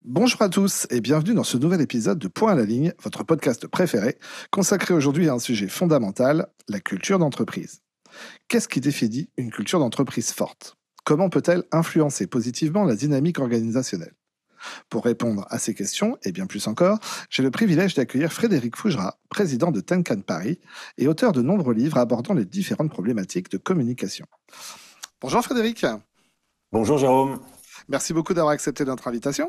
Bonjour à tous et bienvenue dans ce nouvel épisode de Point à la ligne, votre podcast préféré, consacré aujourd'hui à un sujet fondamental, la culture d'entreprise. Qu'est-ce qui définit une culture d'entreprise forte? Comment peut-elle influencer positivement la dynamique organisationnelle? Pour répondre à ces questions, et bien plus encore, j'ai le privilège d'accueillir Frédéric Fougera, président de Tenkan Paris et auteur de nombreux livres abordant les différentes problématiques de communication. Bonjour Frédéric, Bonjour Jérôme. merci beaucoup d'avoir accepté notre invitation.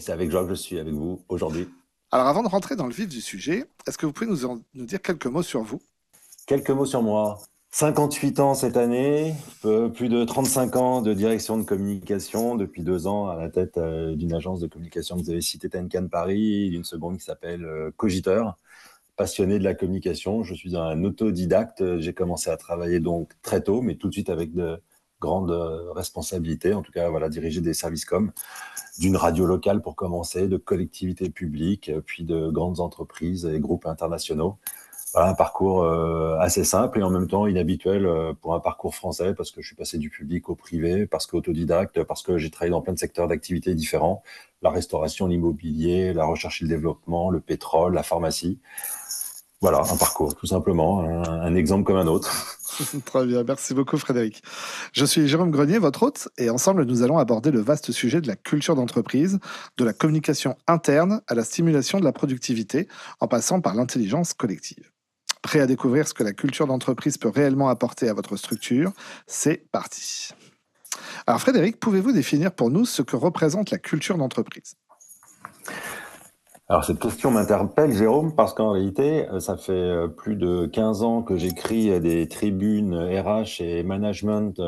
C'est avec joie que je suis avec vous aujourd'hui. Alors avant de rentrer dans le vif du sujet, est-ce que vous pouvez nous dire quelques mots sur vous? Quelques mots sur moi. 58 ans cette année, plus de 35 ans de direction de communication, depuis 2 ans à la tête d'une agence de communication que vous avez citée, Tenkan Paris, d'une seconde qui s'appelle Cogiteur. Passionné de la communication, je suis un autodidacte. J'ai commencé à travailler donc très tôt, mais tout de suite avec de grandes responsabilités. En tout cas, voilà, diriger des services d'une radio locale pour commencer, de collectivités publiques, puis de grandes entreprises et groupes internationaux. Voilà, un parcours assez simple et en même temps inhabituel pour un parcours français, parce que je suis passé du public au privé, parce qu'autodidacte, parce que j'ai travaillé dans plein de secteurs d'activité différents, la restauration, l'immobilier, la recherche et le développement, le pétrole, la pharmacie. Voilà, un parcours, tout simplement, un exemple comme un autre. Très bien, merci beaucoup Frédéric. Je suis Jérôme Grenier, votre hôte, et ensemble nous allons aborder le vaste sujet de la culture d'entreprise, de la communication interne à la stimulation de la productivité, en passant par l'intelligence collective. Prêt à découvrir ce que la culture d'entreprise peut réellement apporter à votre structure? C'est parti. Alors Frédéric, pouvez-vous définir pour nous ce que représente la culture d'entreprise? Alors cette question m'interpelle, Jérôme, parce qu'en réalité, ça fait plus de 15 ans que j'écris des tribunes RH et management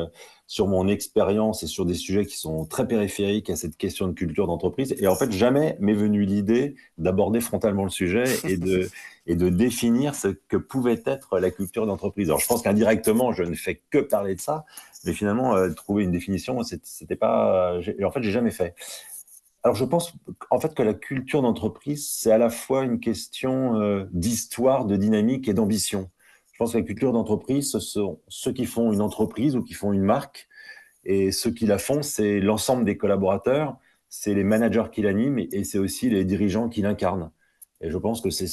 sur mon expérience et sur des sujets qui sont très périphériques à cette question de culture d'entreprise. Et en fait, jamais m'est venue l'idée d'aborder frontalement le sujet et de définir ce que pouvait être la culture d'entreprise. Alors je pense qu'indirectement, je ne fais que parler de ça, mais finalement, trouver une définition, c'était pas... En fait, j'ai jamais fait. Alors, je pense en fait que la culture d'entreprise, c'est à la fois une question d'histoire, de dynamique et d'ambition. Je pense que la culture d'entreprise, ce sont ceux qui font une entreprise ou qui font une marque, et ceux qui la font, c'est l'ensemble des collaborateurs, c'est les managers qui l'animent et c'est aussi les dirigeants qui l'incarnent. Et je pense que c'est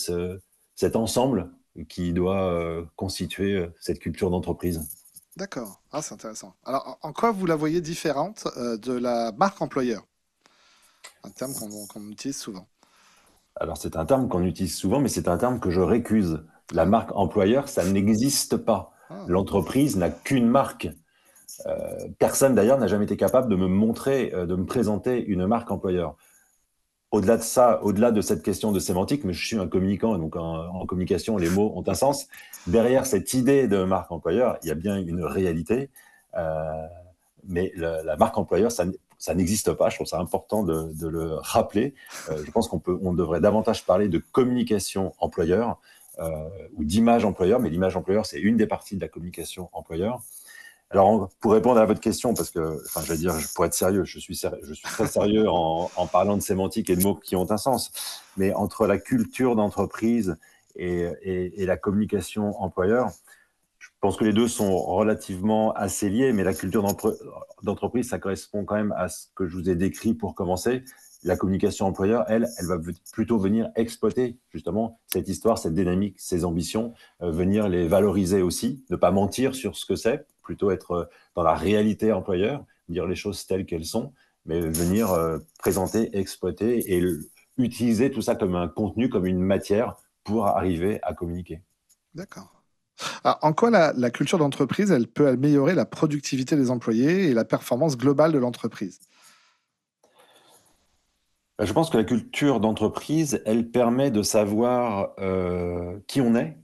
cet ensemble qui doit constituer cette culture d'entreprise. D'accord, ah, c'est intéressant. Alors en quoi vous la voyez différente de la marque employeur? Un terme qu'on utilise souvent. Alors, c'est un terme qu'on utilise souvent, mais c'est un terme que je récuse. La Ah, marque employeur, ça n'existe pas. ah, L'entreprise n'a qu'une marque. Personne, d'ailleurs, n'a jamais été capable de me montrer, de me présenter une marque employeur. Au-delà de ça, au-delà de cette question de sémantique, mais je suis un communicant, et donc en communication, les mots ont un sens. Derrière cette idée de marque employeur, il y a bien une réalité. Euh, mais la marque employeur, ça n'existe pas. Je trouve ça important de le rappeler. Je pense on devrait davantage parler de communication employeur ou d'image employeur, mais l'image employeur, c'est une des parties de la communication employeur. Alors, pour répondre à votre question, parce que, enfin, je vais dire, pour être sérieux, je suis très sérieux en parlant de sémantique et de mots qui ont un sens. Mais entre la culture d'entreprise et la communication employeur, je pense que les deux sont relativement assez liés, mais la culture d'entreprise, ça correspond quand même à ce que je vous ai décrit pour commencer. La communication employeur, elle va plutôt venir exploiter justement cette histoire, cette dynamique, ces ambitions, venir les valoriser aussi, ne pas mentir sur ce que c'est, plutôt être dans la réalité employeur, dire les choses telles qu'elles sont, mais venir présenter, exploiter et utiliser tout ça comme un contenu, comme une matière pour arriver à communiquer. d'accord. Alors, en quoi la culture d'entreprise, elle peut améliorer la productivité des employés et la performance globale de l'entreprise? Je pense que la culture d'entreprise, elle permet de savoir qui on est,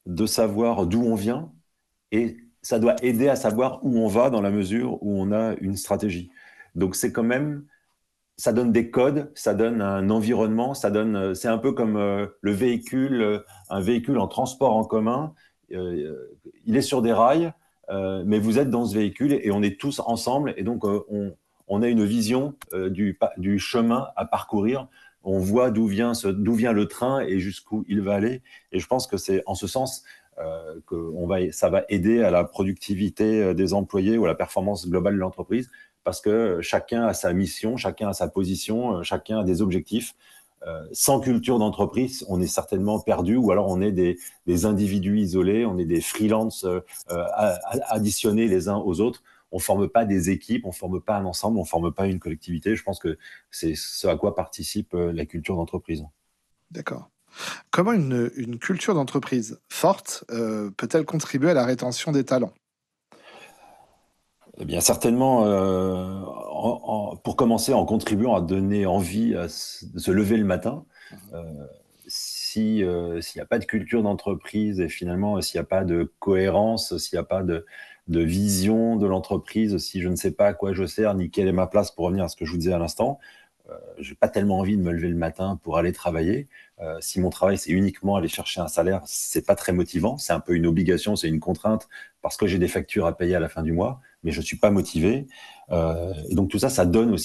de savoir d'où on vient, et ça doit aider à savoir où on va dans la mesure où on a une stratégie. Donc c'est quand même, ça donne des codes, ça donne un environnement, c'est un peu comme le véhicule, un véhicule en transport en commun. Il est sur des rails, mais vous êtes dans ce véhicule et on est tous ensemble et donc on a une vision du chemin à parcourir. On voit d'où vient le train et jusqu'où il va aller. Et je pense que c'est en ce sens ça va aider à la productivité des employés ou à la performance globale de l'entreprise parce que chacun a sa mission, chacun a sa position, chacun a des objectifs. Sans culture d'entreprise, on est certainement perdu, ou alors on est des individus isolés, on est des freelances additionnés les uns aux autres. On ne forme pas des équipes, on ne forme pas un ensemble, on ne forme pas une collectivité. Je pense que c'est ce à quoi participe la culture d'entreprise. D'accord. Comment une culture d'entreprise forte peut-elle contribuer à la rétention des talents? Eh bien, certainement, pour commencer, en contribuant à donner envie de se lever le matin. Mhm. Euh, s'il n'y a pas de culture d'entreprise et finalement, s'il n'y a pas de cohérence, s'il n'y a pas de vision de l'entreprise, si je ne sais pas à quoi je sers, ni quelle est ma place, pour revenir à ce que je vous disais à l'instant, je n'ai pas tellement envie de me lever le matin pour aller travailler. Si mon travail, c'est uniquement aller chercher un salaire, c'est pas très motivant. C'est un peu une obligation, c'est une contrainte parce que j'ai des factures à payer à la fin du mois, mais je suis pas motivé. Et donc tout ça, ça donne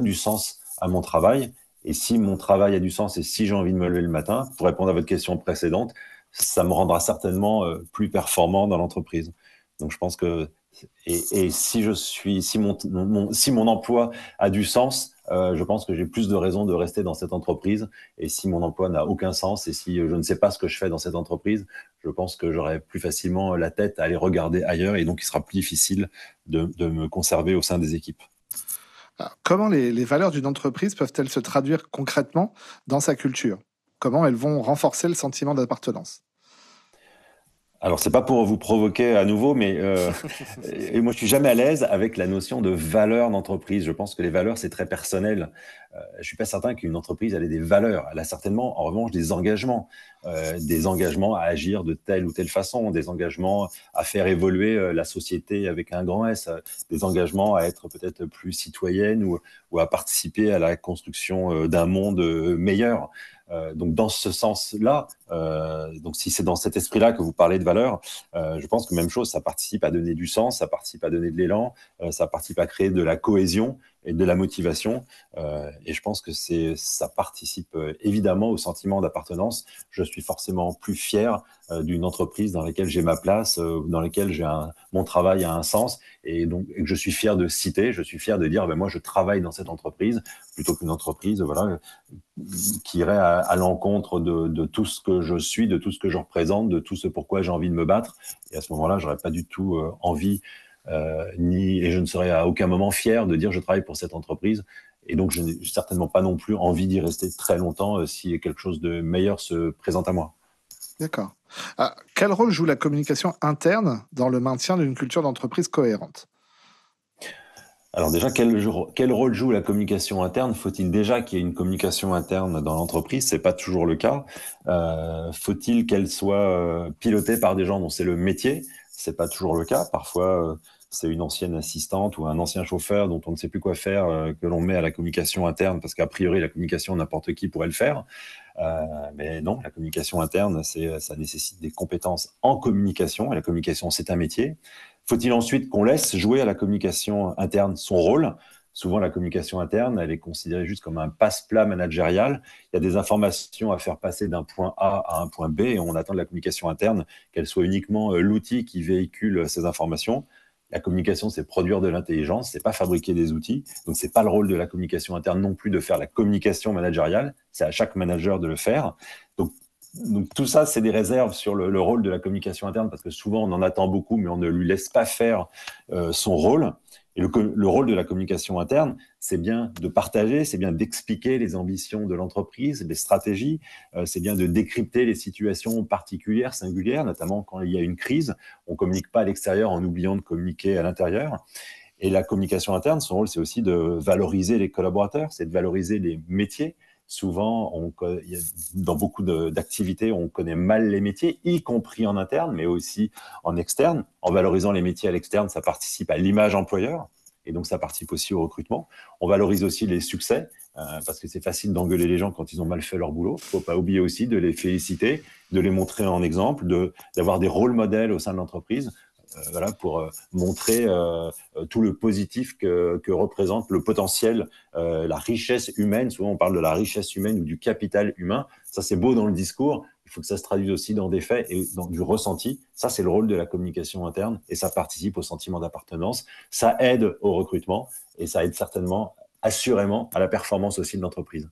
du sens à mon travail. Et si mon travail a du sens et si j'ai envie de me lever le matin, pour répondre à votre question précédente, ça me rendra certainement plus performant dans l'entreprise. Donc je pense que et si mon emploi a du sens, je pense que j'ai plus de raisons de rester dans cette entreprise. Et si mon emploi n'a aucun sens et si je ne sais pas ce que je fais dans cette entreprise, je pense que j'aurai plus facilement la tête à aller regarder ailleurs et donc il sera plus difficile de me conserver au sein des équipes. Alors, comment les valeurs d'une entreprise peuvent-elles se traduire concrètement dans sa culture? Comment elles vont renforcer le sentiment d'appartenance? Alors, c'est pas pour vous provoquer à nouveau, mais et moi, je suis jamais à l'aise avec la notion de valeur d'entreprise. Je pense que les valeurs, c'est très personnel. Je suis pas certain qu'une entreprise, elle ait des valeurs. Elle a certainement, en revanche, des engagements à agir de telle ou telle façon, des engagements à faire évoluer la société avec un grand S, des engagements à être peut-être plus citoyenne ou à participer à la construction d'un monde meilleur. Donc dans ce sens-là, donc si c'est dans cet esprit-là que vous parlez de valeur, je pense que même chose, ça participe à donner du sens, ça participe à donner de l'élan, ça participe à créer de la cohésion et de la motivation. Et je pense que ça participe évidemment au sentiment d'appartenance. Je suis forcément plus fier d'une entreprise dans laquelle j'ai ma place, dans laquelle mon travail a un sens, et donc et que je suis fier de citer, je suis fier de dire, ben moi je travaille dans cette entreprise, plutôt qu'une entreprise, voilà, qui irait à l'encontre de tout ce que je suis, de tout ce que je représente, de tout ce pourquoi j'ai envie de me battre. Et à ce moment-là, j'aurais pas du tout envie, et je ne serais à aucun moment fier de dire je travaille pour cette entreprise. Et donc, je n'ai certainement pas non plus envie d'y rester très longtemps si quelque chose de meilleur se présente à moi. D'accord. Ah, quel rôle joue la communication interne dans le maintien d'une culture d'entreprise cohérente? Alors déjà, quel rôle joue la communication interne? Faut-il déjà qu'il y ait une communication interne dans l'entreprise? C'est pas toujours le cas. Faut-il qu'elle soit pilotée par des gens dont c'est le métier? C'est pas toujours le cas. Parfois, c'est une ancienne assistante ou un ancien chauffeur dont on ne sait plus quoi faire que l'on met à la communication interne parce qu'a priori, la communication, n'importe qui pourrait le faire. Mais non, la communication interne, ça nécessite des compétences en communication. Et la communication, c'est un métier. Faut-il ensuite qu'on laisse jouer à la communication interne son rôle? Souvent, la communication interne, elle est considérée juste comme un passe-plat managérial. Il y a des informations à faire passer d'un point A à un point B et on attend de la communication interne qu'elle soit uniquement l'outil qui véhicule ces informations. La communication, c'est produire de l'intelligence, c'est pas fabriquer des outils. Donc, c'est pas le rôle de la communication interne non plus de faire la communication managériale. C'est à chaque manager de le faire. Donc, donc tout ça, c'est des réserves sur le rôle de la communication interne parce que souvent on en attend beaucoup, mais on ne lui laisse pas faire son rôle. Et le rôle de la communication interne, c'est bien de partager, c'est bien d'expliquer les ambitions de l'entreprise, les stratégies, c'est bien de décrypter les situations particulières, singulières, notamment quand il y a une crise. On ne communique pas à l'extérieur en oubliant de communiquer à l'intérieur. Et la communication interne, son rôle, c'est aussi de valoriser les collaborateurs, c'est de valoriser les métiers. Souvent, dans beaucoup d'activités, on connaît mal les métiers, y compris en interne, mais aussi en externe. En valorisant les métiers à l'externe, ça participe à l'image employeur, et donc ça participe aussi au recrutement. On valorise aussi les succès, parce que c'est facile d'engueuler les gens quand ils ont mal fait leur boulot. Il ne faut pas oublier aussi de les féliciter, de les montrer en exemple, d'avoir des rôles modèles au sein de l'entreprise. Voilà, pour montrer tout le positif que représente le potentiel, la richesse humaine. Souvent, on parle de la richesse humaine ou du capital humain. Ça, c'est beau dans le discours. Il faut que ça se traduise aussi dans des faits et dans du ressenti. Ça, c'est le rôle de la communication interne et ça participe au sentiment d'appartenance. Ça aide au recrutement et ça aide certainement, assurément, à la performance aussi de l'entreprise.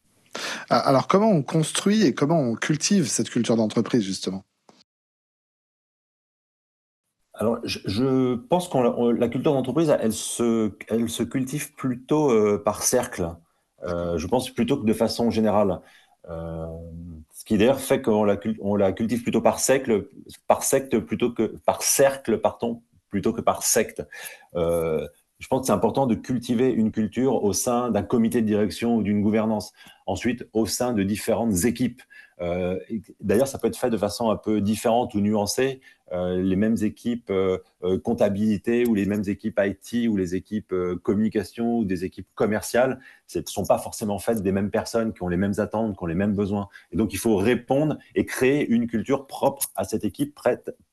Alors, comment on construit et comment on cultive cette culture d'entreprise, justement? Alors, je pense la culture d'entreprise, elle se cultive plutôt par cercle. D'accord. Je pense plutôt que de façon générale. Euh, Ce qui d'ailleurs fait on la cultive plutôt par secte plutôt que par cercle, pardon, plutôt que par secte. Euh, je pense que c'est important de cultiver une culture au sein d'un comité de direction ou d'une gouvernance. Ensuite, au sein de différentes équipes. D'ailleurs, ça peut être fait de façon un peu différente ou nuancée. Les mêmes équipes comptabilité ou les mêmes équipes IT ou les équipes communication ou des équipes commerciales ne sont pas forcément faites des mêmes personnes qui ont les mêmes attentes, qui ont les mêmes besoins. Et donc, il faut répondre et créer une culture propre à cette équipe,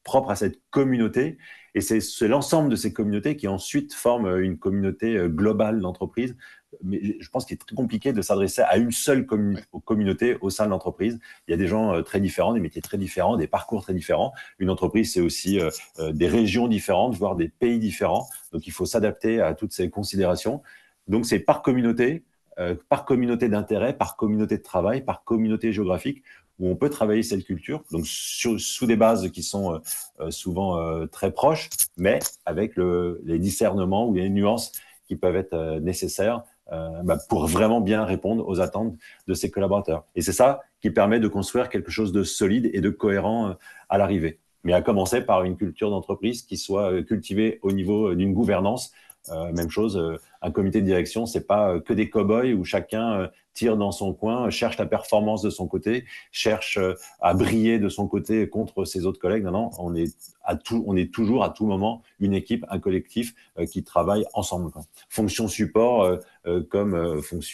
propre à cette communauté. Et c'est l'ensemble de ces communautés qui ensuite forment une communauté globale d'entreprise. Mais je pense qu'il est très compliqué de s'adresser à une seule Ouais. communauté au sein de l'entreprise. Il y a des gens très différents, des métiers très différents, des parcours très différents. Une entreprise, c'est aussi des régions différentes, voire des pays différents. Donc, il faut s'adapter à toutes ces considérations. Donc, c'est par communauté d'intérêt, par communauté de travail, par communauté géographique, où on peut travailler cette culture, donc sous des bases qui sont souvent très proches, mais avec les discernements ou les nuances qui peuvent être nécessaires pour vraiment bien répondre aux attentes de ses collaborateurs. Et c'est ça qui permet de construire quelque chose de solide et de cohérent à l'arrivée. Mais à commencer par une culture d'entreprise qui soit cultivée au niveau d'une gouvernance. Même chose, un comité de direction, c'est pas que des cow-boys où chacun tire dans son coin, cherche la performance de son côté, cherche à briller de son côté contre ses autres collègues. Non, non, on est toujours à tout moment une équipe, un collectif qui travaille ensemble, quoi. Fonction support comme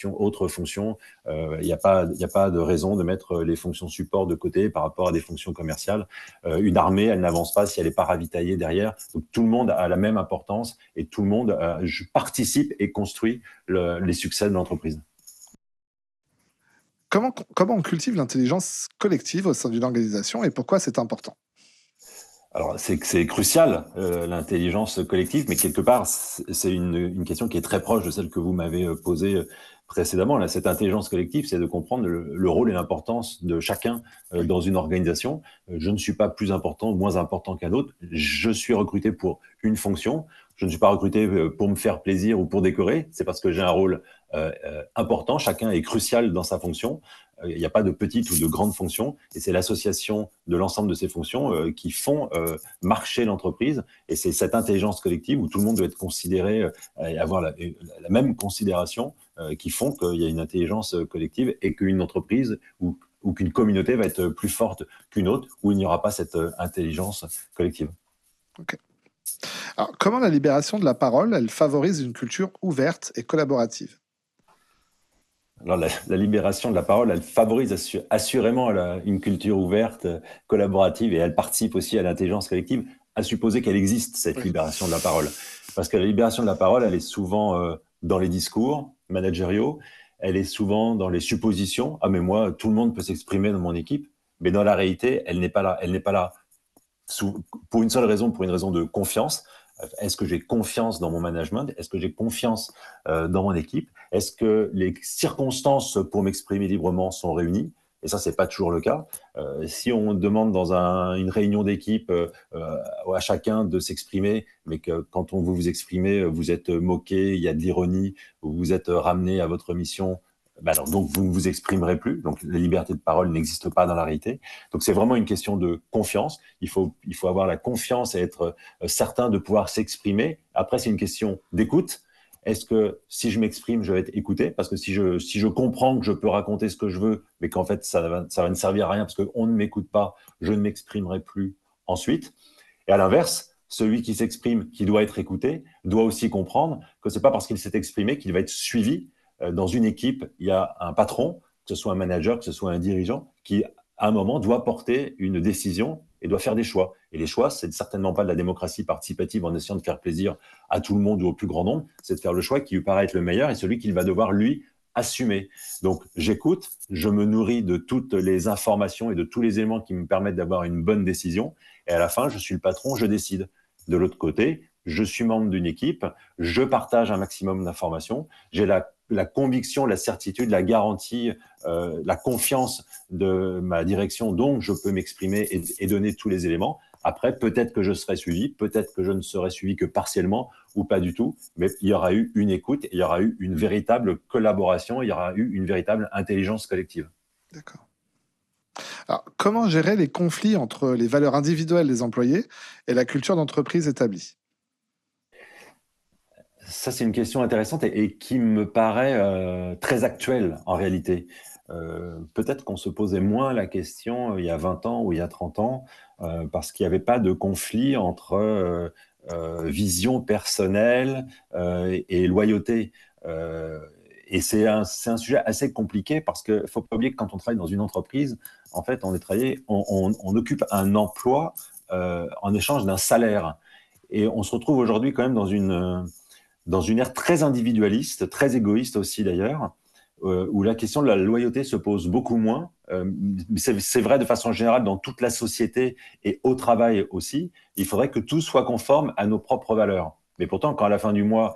autre fonction, il n'y a pas de raison de mettre les fonctions support de côté par rapport à des fonctions commerciales. Une armée, elle n'avance pas si elle n'est pas ravitaillée derrière. Donc tout le monde a la même importance et tout le monde participe et construit les succès de l'entreprise. Comment on cultive l'intelligence collective au sein d'une organisation et pourquoi c'est important? Alors, c'est crucial, l'intelligence collective, mais quelque part, c'est une question qui est très proche de celle que vous m'avez posée précédemment. Là, cette intelligence collective, c'est de comprendre le rôle et l'importance de chacun Oui. dans une organisation. Je ne suis pas plus important ou moins important qu'un autre. Je suis recruté pour une fonction. Je ne suis pas recruté pour me faire plaisir ou pour décorer. C'est parce que j'ai un rôle important. Chacun est crucial dans sa fonction. Il n'y a pas de petite ou de grande fonction, et c'est l'association de l'ensemble de ces fonctions qui font marcher l'entreprise. Et c'est cette intelligence collective où tout le monde doit être considéré et avoir la même considération qui font qu'il y a une intelligence collective et qu'une entreprise ou qu'une communauté va être plus forte qu'une autre, où il n'y aura pas cette intelligence collective. Ok. Alors, comment la libération de la parole, elle favorise une culture ouverte et collaborative? Alors, la libération de la parole, elle favorise assurément une culture ouverte, collaborative, et elle participe aussi à l'intelligence collective, à supposer qu'elle existe, cette Oui. libération de la parole. Parce que la libération de la parole, elle est souvent dans les discours managériaux, elle est souvent dans les suppositions. Ah, mais moi, tout le monde peut s'exprimer dans mon équipe. Mais dans la réalité, elle n'est pas là. Elle n'est pas là pour une seule raison, pour une raison de confiance. Est-ce que j'ai confiance dans mon management? Est-ce que j'ai confiance dans mon équipe? Est-ce que les circonstances pour m'exprimer librement sont réunies? Et ça, c'est pas toujours le cas. Si on demande dans une réunion d'équipe à chacun de s'exprimer, mais que quand on veut vous exprimer, vous êtes moqué, il y a de l'ironie, vous êtes ramené à votre mission, alors donc vous ne vous exprimerez plus. Donc la liberté de parole n'existe pas dans la réalité. Donc c'est vraiment une question de confiance. Il faut avoir la confiance et être certain de pouvoir s'exprimer. Après, c'est une question d'écoute. Est-ce que si je m'exprime, je vais être écouté? Parce que si je comprends que je peux raconter ce que je veux, mais qu'en fait, ça va ne servir à rien parce qu'on ne m'écoute pas, je ne m'exprimerai plus ensuite. Et à l'inverse, celui qui s'exprime, qui doit être écouté, doit aussi comprendre que c'est pas parce qu'il s'est exprimé qu'il va être suivi. Dans une équipe, il y a un patron, que ce soit un manager, que ce soit un dirigeant, qui à un moment doit porter une décision et doit faire des choix. Et les choix, c'est certainement pas de la démocratie participative en essayant de faire plaisir à tout le monde ou au plus grand nombre, c'est de faire le choix qui lui paraît être le meilleur et celui qu'il va devoir, lui, assumer. Donc, j'écoute, je me nourris de toutes les informations et de tous les éléments qui me permettent d'avoir une bonne décision. Et à la fin, je suis le patron, je décide. De l'autre côté, je suis membre d'une équipe, je partage un maximum d'informations, j'ai la conviction, la certitude, la garantie, la confiance de ma direction, donc je peux m'exprimer et donner tous les éléments. Après, peut-être que je serai suivi, peut-être que je ne serai suivi que partiellement ou pas du tout, mais il y aura eu une écoute, il y aura eu une véritable collaboration, il y aura eu une véritable intelligence collective. D'accord. Alors, comment gérer les conflits entre les valeurs individuelles des employés et la culture d'entreprise établie? Ça, c'est une question intéressante et qui me paraît très actuelle en réalité. Peut-être qu'on se posait moins la question il y a 20 ans ou il y a 30 ans, parce qu'il n'y avait pas de conflit entre vision personnelle et loyauté. Et c'est un sujet assez compliqué parce qu'il ne faut pas oublier que quand on travaille dans une entreprise, en fait, on occupe un emploi en échange d'un salaire. Et on se retrouve aujourd'hui quand même dans une ère très individualiste, très égoïste aussi d'ailleurs, où la question de la loyauté se pose beaucoup moins. C'est vrai de façon générale dans toute la société et au travail aussi. Il faudrait que tout soit conforme à nos propres valeurs. Mais pourtant, quand à la fin du mois,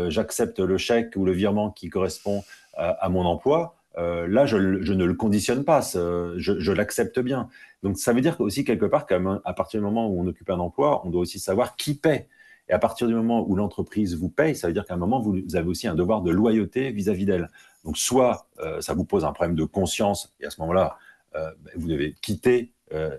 j'accepte le chèque ou le virement qui correspond à mon emploi, là, je ne le conditionne pas, je l'accepte bien. Donc, ça veut dire aussi quelque part qu'à partir du moment où on occupe un emploi, on doit aussi savoir qui paie. Et à partir du moment où l'entreprise vous paye, ça veut dire qu'à un moment, vous avez aussi un devoir de loyauté vis-à-vis d'elle. Donc, soit ça vous pose un problème de conscience, et à ce moment-là, vous devez quitter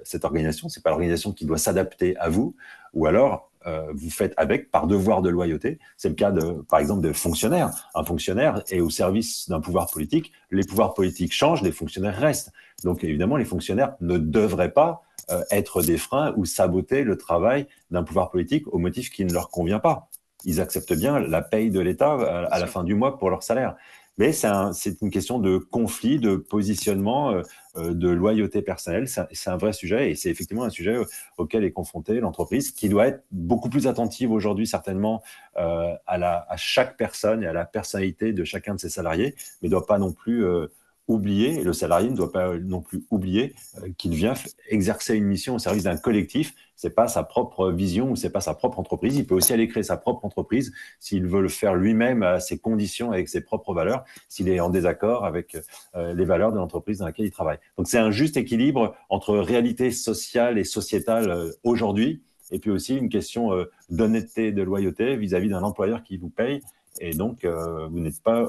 cette organisation. Ce n'est pas l'organisation qui doit s'adapter à vous, ou alors vous faites avec par devoir de loyauté. C'est le cas, par exemple, de fonctionnaires. Un fonctionnaire est au service d'un pouvoir politique. Les pouvoirs politiques changent, les fonctionnaires restent. Donc, évidemment, les fonctionnaires ne devraient pas être des freins ou saboter le travail d'un pouvoir politique au motif qui ne leur convient pas. Ils acceptent bien la paye de l'État à la fin du mois pour leur salaire. Mais c'est une question de conflit, de positionnement, de loyauté personnelle. C'est un vrai sujet et c'est effectivement un sujet auquel est confrontée l'entreprise, qui doit être beaucoup plus attentive aujourd'hui certainement à chaque personne et à la personnalité de chacun de ses salariés, mais ne doit pas non plus oublier, et le salarié ne doit pas non plus oublier qu'il vient exercer une mission au service d'un collectif. C'est pas sa propre vision ou c'est pas sa propre entreprise. Il peut aussi aller créer sa propre entreprise s'il veut le faire lui-même à ses conditions, avec ses propres valeurs, s'il est en désaccord avec les valeurs de l'entreprise dans laquelle il travaille. Donc c'est un juste équilibre entre réalité sociale et sociétale aujourd'hui, et puis aussi une question d'honnêteté, de loyauté vis-à-vis d'un employeur qui vous paye. Et donc, vous n'êtes pas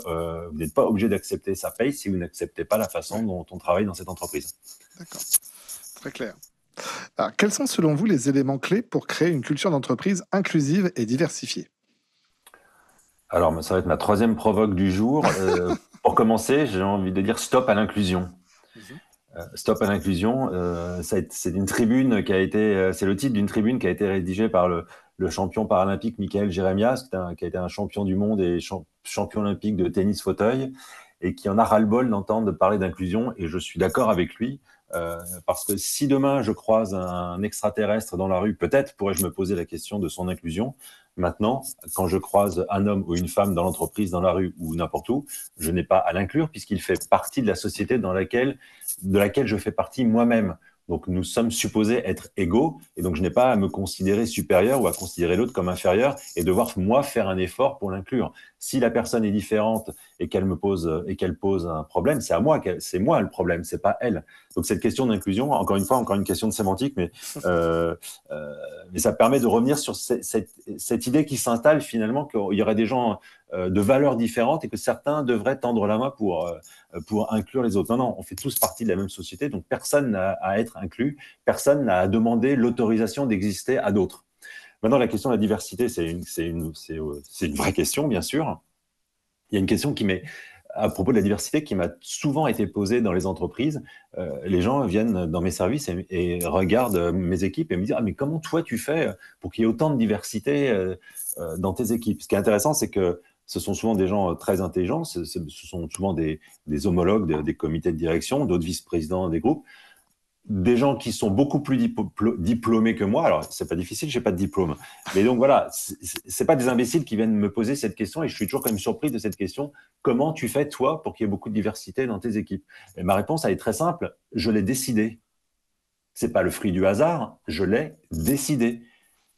obligé d'accepter sa paye si vous n'acceptez pas la façon dont on travaille dans cette entreprise. D'accord, très clair. Alors, quels sont selon vous les éléments clés pour créer une culture d'entreprise inclusive et diversifiée? Alors, ça va être ma troisième provoque du jour. Pour commencer, j'ai envie de dire stop à l'inclusion. Stop à l'inclusion, c'est une tribune qui a été, c'est le titre d'une tribune qui a été rédigée par le champion paralympique Michael Jérémias, qui a été un champion du monde et champion olympique de tennis fauteuil, et qui en a ras-le-bol d'entendre parler d'inclusion. Et je suis d'accord avec lui, parce que si demain je croise un extraterrestre dans la rue, peut-être pourrais-je me poser la question de son inclusion. Maintenant, quand je croise un homme ou une femme dans l'entreprise, dans la rue ou n'importe où, je n'ai pas à l'inclure puisqu'il fait partie de la société de laquelle je fais partie moi-même. Donc nous sommes supposés être égaux et donc je n'ai pas à me considérer supérieur ou à considérer l'autre comme inférieur et devoir moi faire un effort pour l'inclure. Si la personne est différente et qu'elle pose un problème, c'est moi le problème, c'est pas elle. Donc cette question d'inclusion, encore une fois, encore une question de sémantique, mais ça permet de revenir sur cette idée qui s'installe finalement qu'il y aurait des gens de valeurs différentes et que certains devraient tendre la main pour inclure les autres. Non, non, on fait tous partie de la même société, donc personne n'a à être inclus, personne n'a à demander l'autorisation d'exister à d'autres. Maintenant, la question de la diversité, c'est une vraie question, bien sûr. Il y a une question à propos de la diversité qui m'a souvent été posée dans les entreprises. Les gens viennent dans mes services et regardent mes équipes et me disent « Ah, mais comment toi tu fais pour qu'il y ait autant de diversité dans tes équipes ?» Ce qui est intéressant, c'est que ce sont souvent des gens très intelligents, ce sont souvent des homologues des comités de direction, d'autres vice-présidents des groupes, des gens qui sont beaucoup plus diplômés que moi. Alors, c'est pas difficile, j'ai pas de diplôme. Mais donc voilà, c'est pas des imbéciles qui viennent me poser cette question et je suis toujours quand même surpris de cette question. Comment tu fais, toi, pour qu'il y ait beaucoup de diversité dans tes équipes? Et ma réponse, elle est très simple. Je l'ai décidé. C'est pas le fruit du hasard, je l'ai décidé.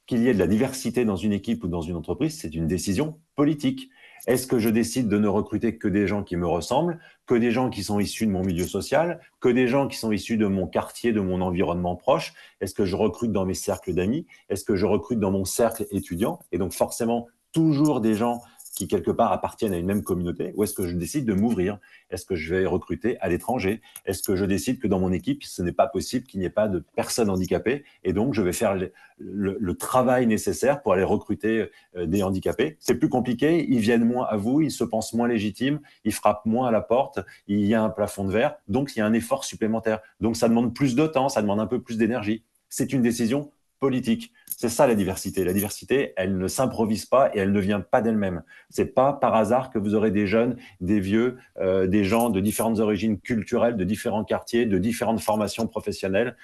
qu'il y ait de la diversité dans une équipe ou dans une entreprise, c'est une décision politique. Est-ce que je décide de ne recruter que des gens qui me ressemblent, que des gens qui sont issus de mon milieu social, que des gens qui sont issus de mon quartier, de mon environnement proche? Est-ce que je recrute dans mes cercles d'amis? Est-ce que je recrute dans mon cercle étudiant? Et donc forcément, toujours des gens qui, quelque part, appartiennent à une même communauté? Ou est-ce que je décide de m'ouvrir? Est-ce que je vais recruter à l'étranger? Est-ce que je décide que dans mon équipe, ce n'est pas possible qu'il n'y ait pas de personnes handicapées? Et donc, je vais faire le travail nécessaire pour aller recruter des handicapés. C'est plus compliqué, ils viennent moins à vous, ils se pensent moins légitimes, ils frappent moins à la porte, il y a un plafond de verre, donc il y a un effort supplémentaire. Donc, ça demande plus de temps, ça demande un peu plus d'énergie. C'est une décision politique. C'est ça la diversité. La diversité, elle ne s'improvise pas et elle ne vient pas d'elle-même. C'est pas par hasard que vous aurez des jeunes, des vieux, des gens de différentes origines culturelles, de différents quartiers, de différentes formations professionnelles,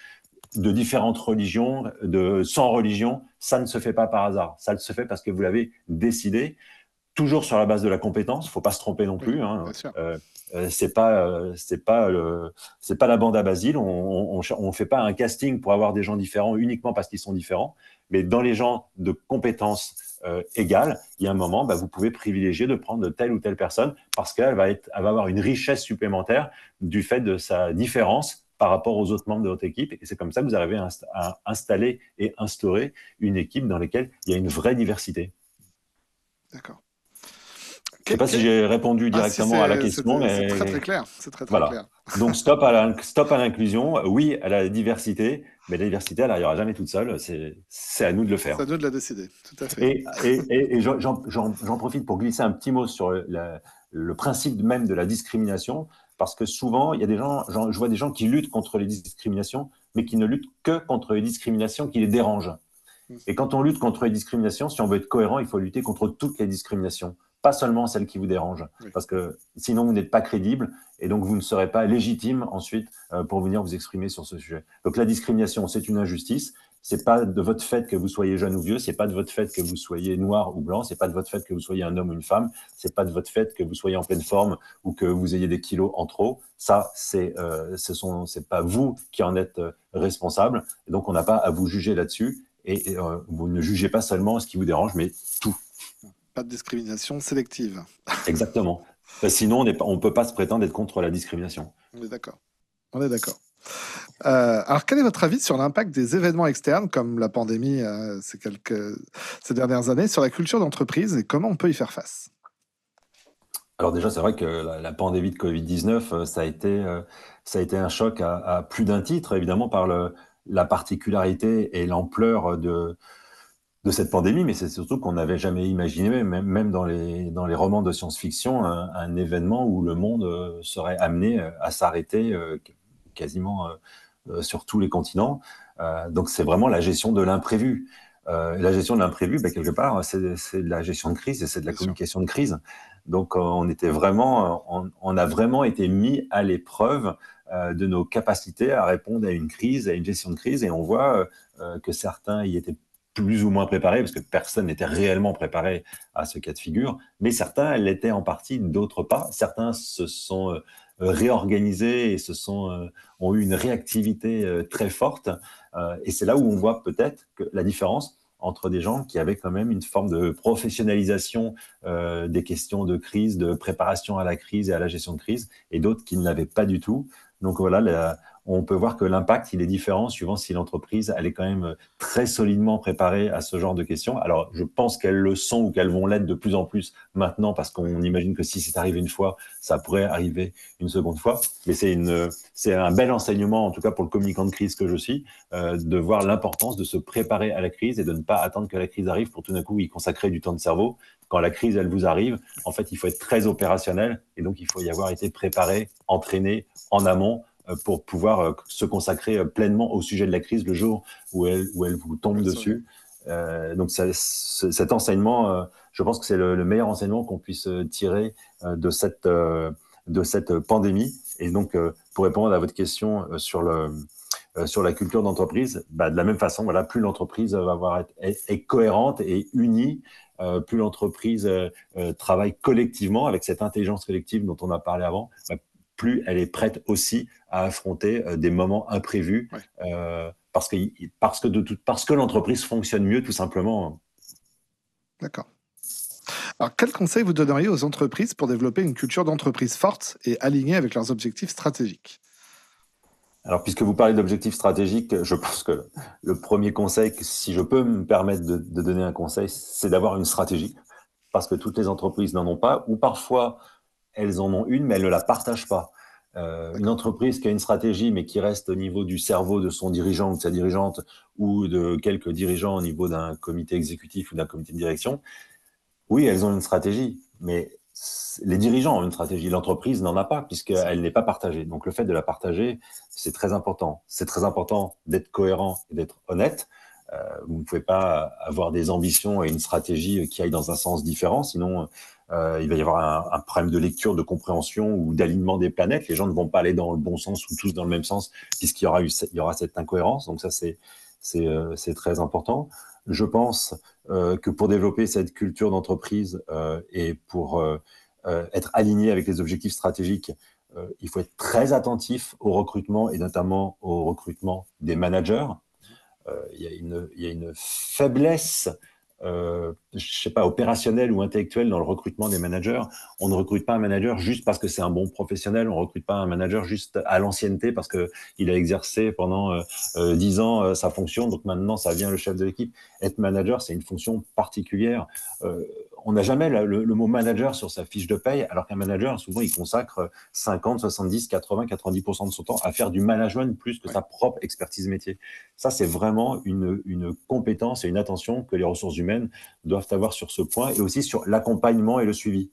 de différentes religions, sans religion. Ça ne se fait pas par hasard. Ça se fait parce que vous l'avez décidé, toujours sur la base de la compétence. Faut pas se tromper non plus. Hein. C'est pas la bande à Basile. On fait pas un casting pour avoir des gens différents uniquement parce qu'ils sont différents. Mais dans les gens de compétences égales, il y a un moment, vous pouvez privilégier de prendre telle ou telle personne parce qu'elle va avoir une richesse supplémentaire du fait de sa différence par rapport aux autres membres de votre équipe. Et c'est comme ça que vous arrivez à installer et instaurer une équipe dans laquelle il y a une vraie diversité. D'accord. Je ne sais pas si j'ai répondu directement à la question, mais c'est très clair. C'est très voilà. clair. Donc stop à l'inclusion, oui à la diversité, mais la diversité, elle n'arrivera jamais toute seule. C'est à nous de le faire. C'est à nous de la décider, tout à fait. Et j'en profite pour glisser un petit mot sur le principe même de la discrimination, parce que souvent, il y a des gens, je vois des gens qui luttent contre les discriminations, mais qui ne luttent que contre les discriminations qui les dérangent. Et quand on lutte contre les discriminations, si on veut être cohérent, il faut lutter contre toutes les discriminations, pas seulement celles qui vous dérangent, parce que sinon vous n'êtes pas crédible et donc vous ne serez pas légitime ensuite pour venir vous exprimer sur ce sujet. Donc la discrimination, c'est une injustice. C'est pas de votre fait que vous soyez jeune ou vieux, c'est pas de votre fait que vous soyez noir ou blanc, c'est pas de votre fait que vous soyez un homme ou une femme, c'est pas de votre fait que vous soyez en pleine forme ou que vous ayez des kilos en trop. Ça, c'est pas vous qui en êtes responsable. Et donc on n'a pas à vous juger là-dessus. Et vous ne jugez pas seulement ce qui vous dérange, mais tout. Pas de discrimination sélective. Exactement. Sinon, on ne peut pas se prétendre être contre la discrimination. On est d'accord. Alors, quel est votre avis sur l'impact des événements externes, comme la pandémie ces dernières années, sur la culture d'entreprise et comment on peut y faire face? Alors déjà, c'est vrai que la pandémie de Covid-19, ça a été un choc à plus d'un titre, évidemment, par la particularité et l'ampleur de cette pandémie, mais c'est surtout qu'on n'avait jamais imaginé, même dans les romans de science-fiction, un événement où le monde serait amené à s'arrêter quasiment sur tous les continents. Donc c'est vraiment la gestion de l'imprévu. La gestion de l'imprévu, quelque part, c'est de la gestion de crise et c'est de la communication de crise. Donc on a vraiment été mis à l'épreuve de nos capacités à répondre à une crise, à une gestion de crise, et on voit que certains y étaient plus ou moins préparés, parce que personne n'était réellement préparé à ce cas de figure, mais certains l'étaient en partie, d'autres pas. Certains se sont réorganisés et ont eu une réactivité très forte. Et c'est là où on voit peut-être que la différence entre des gens qui avaient quand même une forme de professionnalisation des questions de crise, de préparation à la crise et à la gestion de crise, et d'autres qui ne l'avaient pas du tout. Donc voilà, on peut voir que l'impact, il est différent suivant si l'entreprise, elle est quand même très solidement préparée à ce genre de questions. Alors, je pense qu'elles le sont ou qu'elles vont l'être de plus en plus maintenant, parce qu'on imagine que si c'est arrivé une fois, ça pourrait arriver une seconde fois. Mais c'est un bel enseignement, en tout cas pour le communicant de crise que je suis, de voir l'importance de se préparer à la crise et de ne pas attendre que la crise arrive pour tout d'un coup y consacrer du temps de cerveau. Quand la crise, elle vous arrive, en fait, il faut être très opérationnel et donc il faut y avoir été préparé, entraîné en amont pour pouvoir se consacrer pleinement au sujet de la crise le jour où elle vous tombe dessus. Donc cet enseignement, je pense que c'est le meilleur enseignement qu'on puisse tirer de cette pandémie. Et donc, pour répondre à votre question sur la culture d'entreprise, de la même façon, voilà, plus l'entreprise est cohérente et unie, plus l'entreprise travaille collectivement avec cette intelligence collective dont on a parlé avant, plus elle est prête aussi à affronter des moments imprévus, parce que l'entreprise fonctionne mieux, tout simplement. D'accord. Alors, quel conseil vous donneriez aux entreprises pour développer une culture d'entreprise forte et alignée avec leurs objectifs stratégiques? Alors, puisque vous parlez d'objectifs stratégiques, je pense que le premier conseil, si je peux me permettre de donner un conseil, c'est d'avoir une stratégie, parce que toutes les entreprises n'en ont pas, ou parfois elles en ont une, mais elles ne la partagent pas. Une D'accord. entreprise qui a une stratégie, mais qui reste au niveau du cerveau de son dirigeant ou de sa dirigeante, ou de quelques dirigeants au niveau d'un comité exécutif ou d'un comité de direction, oui, elles ont une stratégie, mais les dirigeants ont une stratégie. L'entreprise n'en a pas, puisqu'elle n'est pas partagée. Donc, le fait de la partager, c'est très important. C'est très important d'être cohérent et d'être honnête. Vous ne pouvez pas avoir des ambitions et une stratégie qui aillent dans un sens différent, sinon il va y avoir un problème de lecture, de compréhension ou d'alignement des planètes. Les gens ne vont pas aller dans le bon sens ou tous dans le même sens, puisqu'il y aura cette incohérence. Donc ça, c'est très important. Je pense que pour développer cette culture d'entreprise et pour être aligné avec les objectifs stratégiques, il faut être très attentif au recrutement et notamment au recrutement des managers. Il y a une faiblesse, je sais pas, opérationnelle ou intellectuelle dans le recrutement des managers. On ne recrute pas un manager juste parce que c'est un bon professionnel. On ne recrute pas un manager juste à l'ancienneté parce qu'il a exercé pendant 10 ans sa fonction. Donc maintenant, ça vient le chef de l'équipe. Être manager, c'est une fonction particulière. On n'a jamais le mot manager sur sa fiche de paye, alors qu'un manager, souvent, il consacre 50, 70, 80, 90% de son temps à faire du management plus que sa propre expertise métier. Ça, c'est vraiment une compétence et une attention que les ressources humaines doivent avoir sur ce point et aussi sur l'accompagnement et le suivi.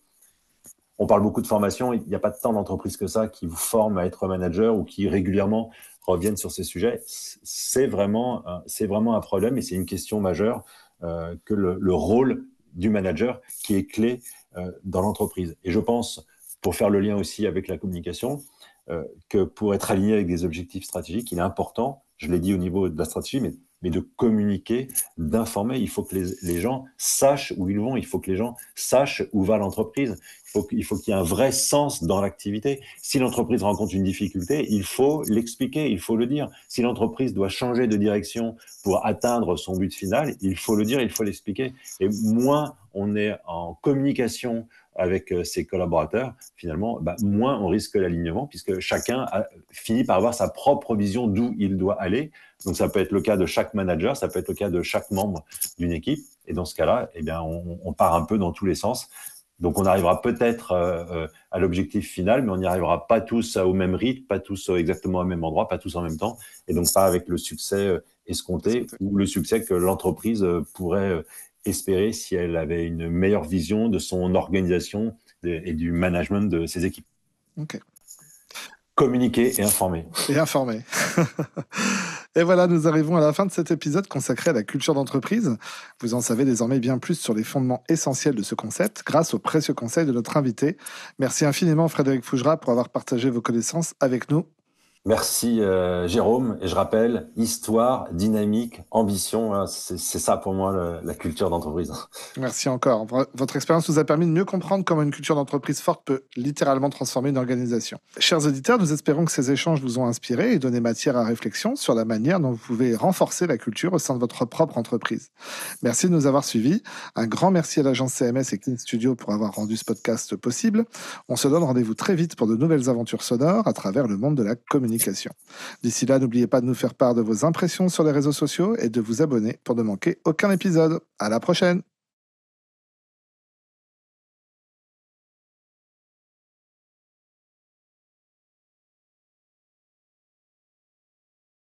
On parle beaucoup de formation, il n'y a pas tant d'entreprises que ça qui vous forment à être manager ou qui régulièrement reviennent sur ces sujets. C'est vraiment un problème et c'est une question majeure que le rôle du manager qui est clé dans l'entreprise. Et je pense, pour faire le lien aussi avec la communication, que pour être aligné avec des objectifs stratégiques, il est important, je l'ai dit au niveau de la stratégie, mais de communiquer, d'informer. Il faut que les gens sachent où ils vont, il faut que les gens sachent où va l'entreprise. Il faut qu'il y ait un vrai sens dans l'activité. Si l'entreprise rencontre une difficulté, il faut l'expliquer, il faut le dire. Si l'entreprise doit changer de direction pour atteindre son but final, il faut le dire, il faut l'expliquer. Et moins on est en communication avec ses collaborateurs, finalement, moins on risque l'alignement, puisque chacun finit par avoir sa propre vision d'où il doit aller. Donc, ça peut être le cas de chaque manager, ça peut être le cas de chaque membre d'une équipe. Et dans ce cas-là, eh bien, on part un peu dans tous les sens. Donc, on arrivera peut-être à l'objectif final, mais on n'y arrivera pas tous au même rythme, pas tous exactement au même endroit, pas tous en même temps, et donc pas avec le succès escompté ou le succès que l'entreprise pourrait espérer si elle avait une meilleure vision de son organisation et du management de ses équipes. Ok. Communiquer et informer. Et informer. Et voilà, nous arrivons à la fin de cet épisode consacré à la culture d'entreprise. Vous en savez désormais bien plus sur les fondements essentiels de ce concept grâce aux précieux conseils de notre invité. Merci infiniment Frédéric Fougera pour avoir partagé vos connaissances avec nous. Merci Jérôme. Et je rappelle, histoire, dynamique, ambition, hein, c'est ça pour moi la culture d'entreprise. Merci encore. Votre expérience nous a permis de mieux comprendre comment une culture d'entreprise forte peut littéralement transformer une organisation. Chers auditeurs, nous espérons que ces échanges vous ont inspiré et donné matière à réflexion sur la manière dont vous pouvez renforcer la culture au sein de votre propre entreprise. Merci de nous avoir suivis. Un grand merci à l'agence CMS et Clean Studio pour avoir rendu ce podcast possible. On se donne rendez-vous très vite pour de nouvelles aventures sonores à travers le monde de la communication. D'ici là, n'oubliez pas de nous faire part de vos impressions sur les réseaux sociaux et de vous abonner pour ne manquer aucun épisode. À la prochaine!